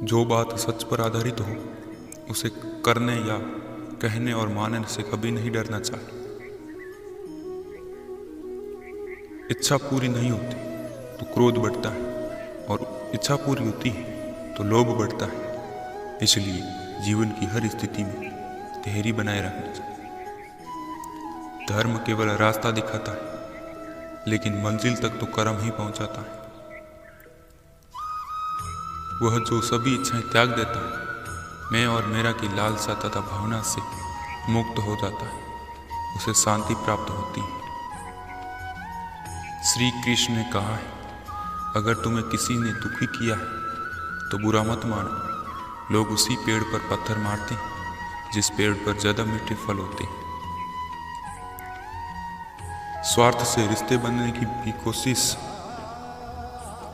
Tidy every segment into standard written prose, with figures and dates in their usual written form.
जो बात सच पर आधारित हो उसे करने या कहने और मानने से कभी नहीं डरना चाहिए। इच्छा पूरी नहीं होती तो क्रोध बढ़ता है और इच्छा पूरी होती है तो लोभ बढ़ता है। इसलिए जीवन की हर स्थिति में धैर्य बनाए रखना चाहिए। धर्म केवल रास्ता दिखाता है लेकिन मंजिल तक तो कर्म ही पहुंचाता है। वह जो सभी इच्छाएं त्याग देता है, मैं और मेरा की लालसा तथा भावना से मुक्त हो जाता है, उसे शांति प्राप्त होती है। श्री कृष्ण ने कहा है, अगर तुम्हें किसी ने दुखी किया है तो बुरा मत मानो। लोग उसी पेड़ पर पत्थर मारते हैं जिस पेड़ पर ज्यादा मीठे फल होते हैं। स्वार्थ से रिश्ते बनने की भी कोशिश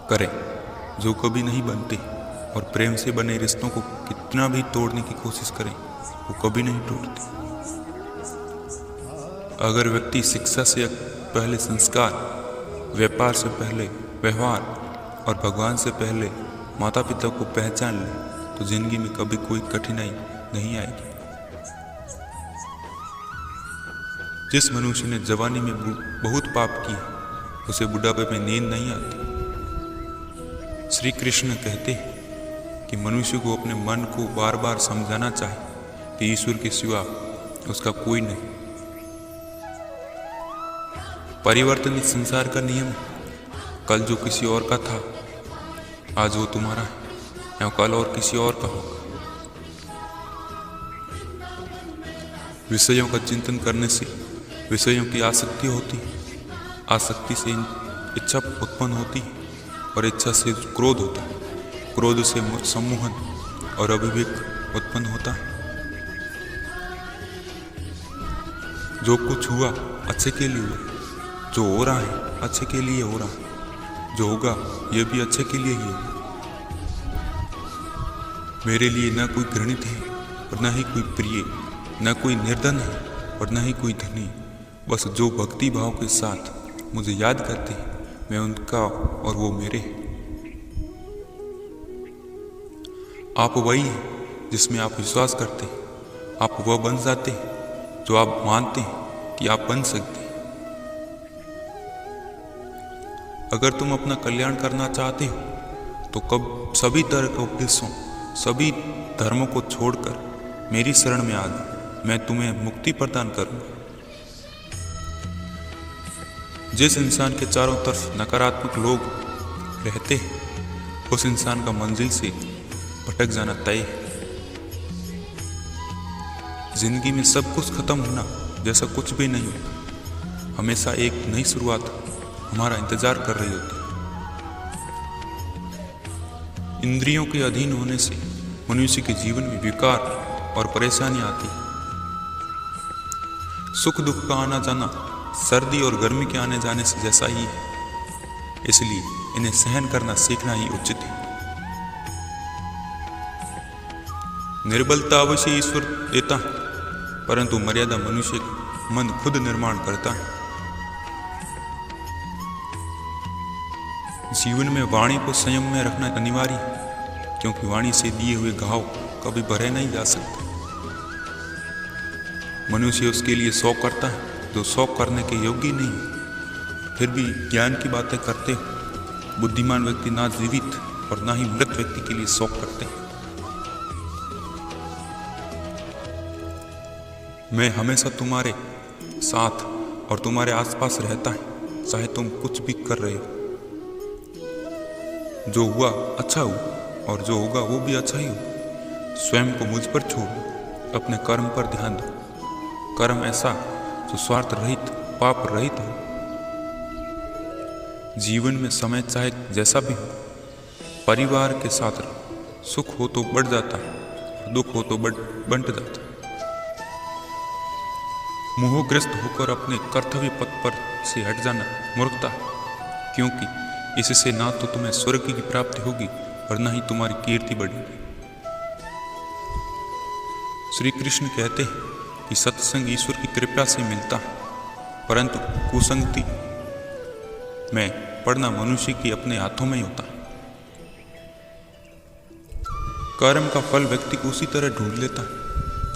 करें जो कभी नहीं बनते, और प्रेम से बने रिश्तों को कितना भी तोड़ने की कोशिश करें वो कभी नहीं टूटते। अगर व्यक्ति शिक्षा से पहले संस्कार, व्यापार से पहले व्यवहार और भगवान से पहले माता पिता को पहचान ले तो जिंदगी में कभी कोई कठिनाई नहीं आएगी। जिस मनुष्य ने जवानी में बहुत पाप किए उसे बुढ़ापे में नींद नहीं आती। श्री कृष्ण कहते हैं कि मनुष्य को अपने मन को बार बार समझाना चाहिए कि ईश्वर के सिवा उसका कोई नहीं। परिवर्तन इस संसार का नियम है। कल जो किसी और का था आज वो तुम्हारा है, या कल और किसी और का होगा। विषयों का चिंतन करने से विषयों की आसक्ति होती है, आसक्ति से इच्छा उत्पन्न होती है और इच्छा से क्रोध होता है, क्रोध से सम्मोहन और अभिवेक उत्पन्न होता है। जो कुछ हुआ अच्छे के लिए हुआ, जो हो रहा है अच्छे के लिए हो रहा है, जो होगा यह भी अच्छे के लिए ही होगा। मेरे लिए न कोई घृणित है और न ही कोई प्रिय, न कोई निर्धन है और न ही कोई धनी। बस जो भक्ति भाव के साथ मुझे याद करते हैं मैं उनका और वो मेरे। आप वही हैं जिसमें आप विश्वास करते हैं। आप वह बन जाते हैं जो आप मानते हैं कि आप बन सकते हैं। अगर तुम अपना कल्याण करना चाहते हो तो कब सभी तरह के उपदेशों, सभी धर्मों को छोड़कर मेरी शरण में आ जाओ, मैं तुम्हें मुक्ति प्रदान करूंगा। जिस इंसान के चारों तरफ नकारात्मक लोग रहते हैं उस इंसान का मंजिल से भटक जाना तय है। जिंदगी में सब कुछ खत्म होना जैसा कुछ भी नहीं होता। हमेशा एक नई शुरुआत हमारा इंतजार कर रही होती है। इंद्रियों के अधीन होने से मनुष्य के जीवन में विकार और परेशानी आती है। सुख दुख का आना जाना सर्दी और गर्मी के आने जाने से जैसा ही है, इसलिए इन्हें सहन करना सीखना ही उचित है। निर्बलता अवश्य ईश्वर देता है, परंतु मर्यादा मनुष्य मन खुद निर्माण करता है। जीवन में वाणी को संयम में रखना अनिवार्य है, क्योंकि वाणी से दिए हुए घाव कभी भरे नहीं जा सकते। मनुष्य उसके लिए शौक करता है जो शौक करने के योग्य नहीं है, फिर भी ज्ञान की बातें करते हो। बुद्धिमान व्यक्ति ना जीवित और ना ही मृत व्यक्ति के लिए शौक करते हैं। मैं हमेशा तुम्हारे साथ और तुम्हारे आसपास रहता है, चाहे तुम कुछ भी कर रहे हो। जो हुआ अच्छा हुआ और जो होगा वो भी अच्छा ही होगा। स्वयं को मुझ पर छोड़ो, अपने कर्म पर ध्यान दो। कर्म ऐसा जो स्वार्थ रहित, पाप रहित हो। जीवन में समय चाहे जैसा भी हो, परिवार के साथ रहो। सुख हो तो बढ़ जाता है और दुख हो तो बंट जाता है। मोहग्रस्त होकर अपने कर्तव्य पथ पर से हट जाना मूर्खता है, क्योंकि इससे ना तो तुम्हें स्वर्ग की प्राप्ति होगी और ना ही तुम्हारी कीर्ति बढ़ेगी। श्री कृष्ण कहते हैं कि सत्संग ईश्वर की कृपा से मिलता है, परंतु कुसंगति में पड़ना मनुष्य की अपने हाथों में ही होता है। कर्म का फल व्यक्ति को उसी तरह ढूंढ लेता है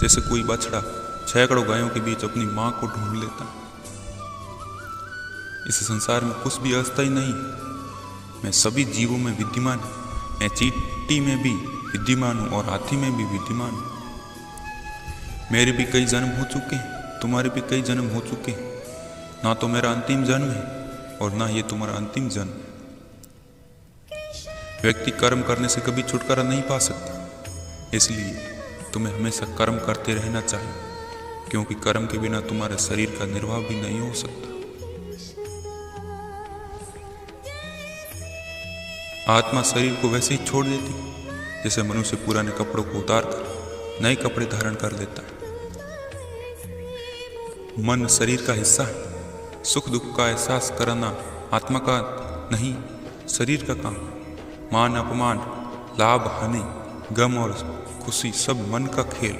जैसे कोई बछड़ा सैकड़ों गायों के बीच अपनी मां को ढूंढ लेता है। इस संसार में कुछ भी अस्थायी नहीं है। मैं सभी जीवों में विद्यमान हूँ। मैं चींटी में भी विद्यमान हूँ और हाथी में भी विद्यमान हूँ। मेरे भी कई जन्म हो चुके हैं, तुम्हारे भी कई जन्म हो चुके हैं। ना तो मेरा अंतिम जन्म है और ना ये तुम्हारा अंतिम जन्म है। व्यक्ति कर्म करने से कभी छुटकारा नहीं पा सकता, इसलिए तुम्हें हमेशा कर्म करते रहना चाहिए, क्योंकि कर्म के बिना तुम्हारे शरीर का निर्वाह भी नहीं हो सकता। आत्मा शरीर को वैसे ही छोड़ देती जैसे मनुष्य पुराने कपड़ों को उतार कर नए कपड़े धारण कर लेता है। मन शरीर का हिस्सा है। सुख दुख का एहसास कराना आत्मा का नहीं, शरीर का काम। मान अपमान, लाभ हानि, गम और खुशी सब मन का खेल।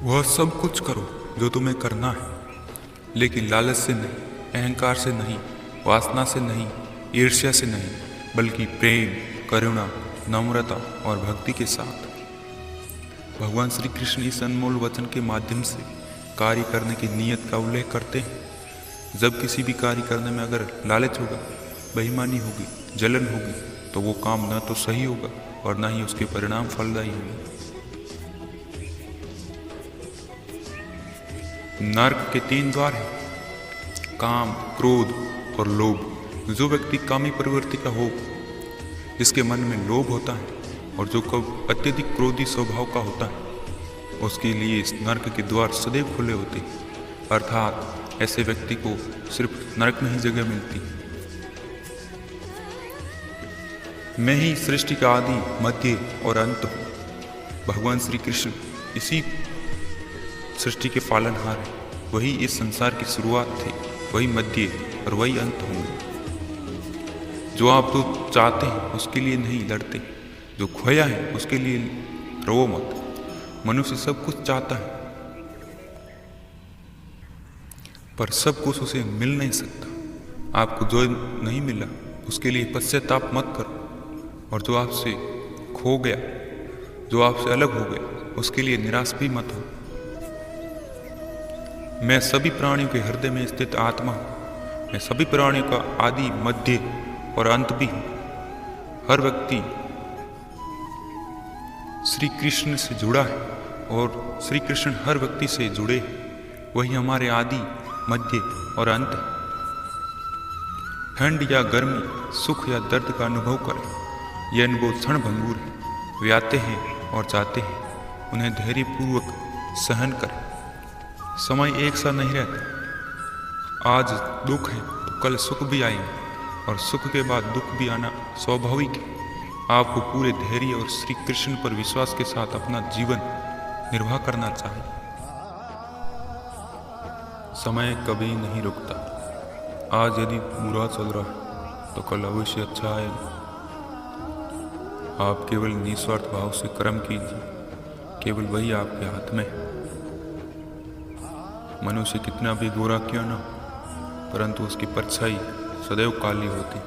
वह सब कुछ करो जो तुम्हें करना है, लेकिन लालच से नहीं, अहंकार से नहीं, वासना से नहीं, ईर्ष्या से नहीं, बल्कि प्रेम, करुणा, नम्रता और भक्ति के साथ। भगवान श्री कृष्ण इस अनमोल वचन के माध्यम से कार्य करने की नीयत का उल्लेख करते हैं। जब किसी भी कार्य करने में अगर लालच होगा, बेईमानी होगी, जलन होगी, तो वो काम न तो सही होगा और न ही उसके परिणाम फलदायी होंगे। नर्क के 3 द्वार हैं, काम, क्रोध और लोभ। जो व्यक्ति कामी प्रवृत्ति का हो, जिसके मन में लोभ होता है और जो कब अत्यधिक क्रोधी स्वभाव का होता है, उसके लिए इस नर्क के द्वार सदैव खुले होते हैं। अर्थात ऐसे व्यक्ति को सिर्फ नरक में ही जगह मिलती है। मैं ही सृष्टि का आदि, मध्य और अंत हूँ। भगवान श्री कृष्ण इसी सृष्टि के पालनहार हैं। वही इस संसार की शुरुआत थे, वही मध्य और वही अंत होंगे। जो आप तो चाहते हैं उसके लिए नहीं लड़ते, जो खोया है उसके लिए रो मत। मनुष्य सब कुछ चाहता है, पर सब कुछ उसे मिल नहीं सकता। आपको जो नहीं मिला उसके लिए पश्चाताप मत करो, और जो आपसे खो गया, जो आपसे अलग हो गया, उसके लिए निराश भी मत हो। मैं सभी प्राणियों के हृदय में स्थित आत्मा हूँ। मैं सभी प्राणियों का आदि, मध्य और अंत भी हूँ। हर व्यक्ति श्री कृष्ण से जुड़ा है और श्री कृष्ण हर व्यक्ति से जुड़े हैं। वही हमारे आदि, मध्य और अंत है। ठंड या गर्मी, सुख या दर्द का अनुभव करें। ये अनुभव क्षण भंगुर है। वे आते हैं और जाते हैं, उन्हें धैर्यपूर्वक सहन करें। समय एक सा नहीं रहता। आज दुख है तो कल सुख भी आएंगे, और सुख के बाद दुख भी आना स्वाभाविक है। आपको पूरे धैर्य और श्री कृष्ण पर विश्वास के साथ अपना जीवन निर्वाह करना चाहिए। समय कभी नहीं रुकता। आज यदि बुरा चल रहा है तो कल अवश्य अच्छा आएगा। आप केवल निस्वार्थ भाव से कर्म कीजिए, केवल वही आपके हाथ में है। मनुष्य कितना भी गोरा क्यों ना, परंतु उसकी परछाई सदैव काली होती।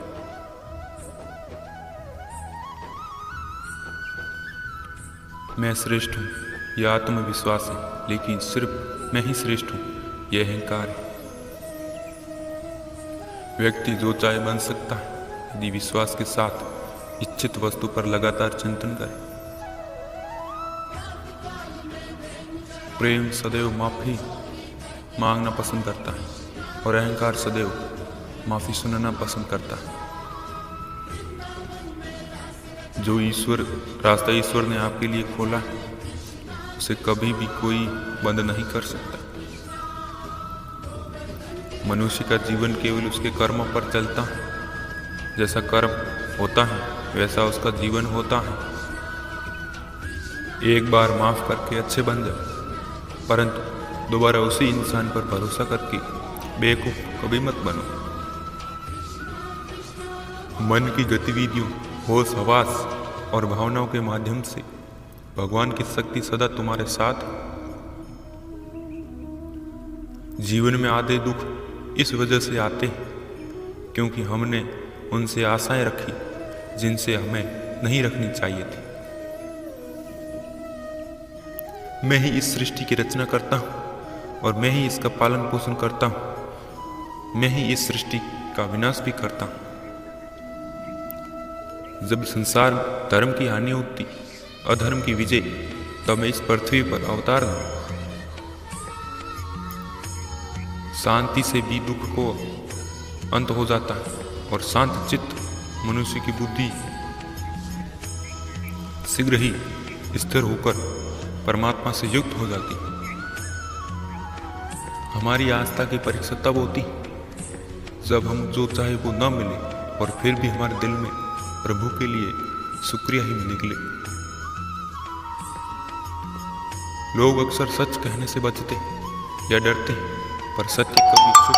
मैं श्रेष्ठ हूँ, यह आत्मविश्वास है, लेकिन सिर्फ मैं ही श्रेष्ठ हूँ, यह अहंकार है। व्यक्ति जो चाहे बन सकता है यदि विश्वास के साथ इच्छित वस्तु पर लगातार चिंतन करे। प्रेम सदैव माफी मांगना पसंद करता है और अहंकार सदैव माफी सुनना पसंद करता है। जो रास्ता ईश्वर ने आपके लिए खोला है, उसे कभी भी कोई बंद नहीं कर सकता। मनुष्य का जीवन केवल उसके कर्मों पर चलता है। जैसा कर्म होता है वैसा उसका जीवन होता है। एक बार माफ करके अच्छे बन जाओ, परंतु दोबारा उसी इंसान पर भरोसा करके बेवकूफ कभी मत बनो। मन की गतिविधियों, होश, हवास और भावनाओं के माध्यम से भगवान की शक्ति सदा तुम्हारे साथ है। जीवन में आधे दुख इस वजह से आते हैं क्योंकि हमने उनसे आशाएं रखी जिनसे हमें नहीं रखनी चाहिए थी। मैं ही इस सृष्टि की रचना करता हूँ और मैं ही इसका पालन पोषण करता हूँ। मैं ही इस सृष्टि का विनाश भी करता हूँ। जब संसार में धर्म की हानि होती, अधर्म की विजय, तब मैं इस पृथ्वी पर अवतार दूं। शांति से भी दुख को अंत हो जाता है और शांत चित्त मनुष्य की बुद्धि शीघ्र ही स्थिर होकर परमात्मा से युक्त हो जाती है। हमारी आस्था की परीक्षा तब होती जब हम जो चाहे वो न मिले और फिर भी हमारे दिल में प्रभु के लिए शुक्रिया ही निकले। लोग अक्सर सच कहने से बचते या डरते हैं, पर सत्य कभी चुप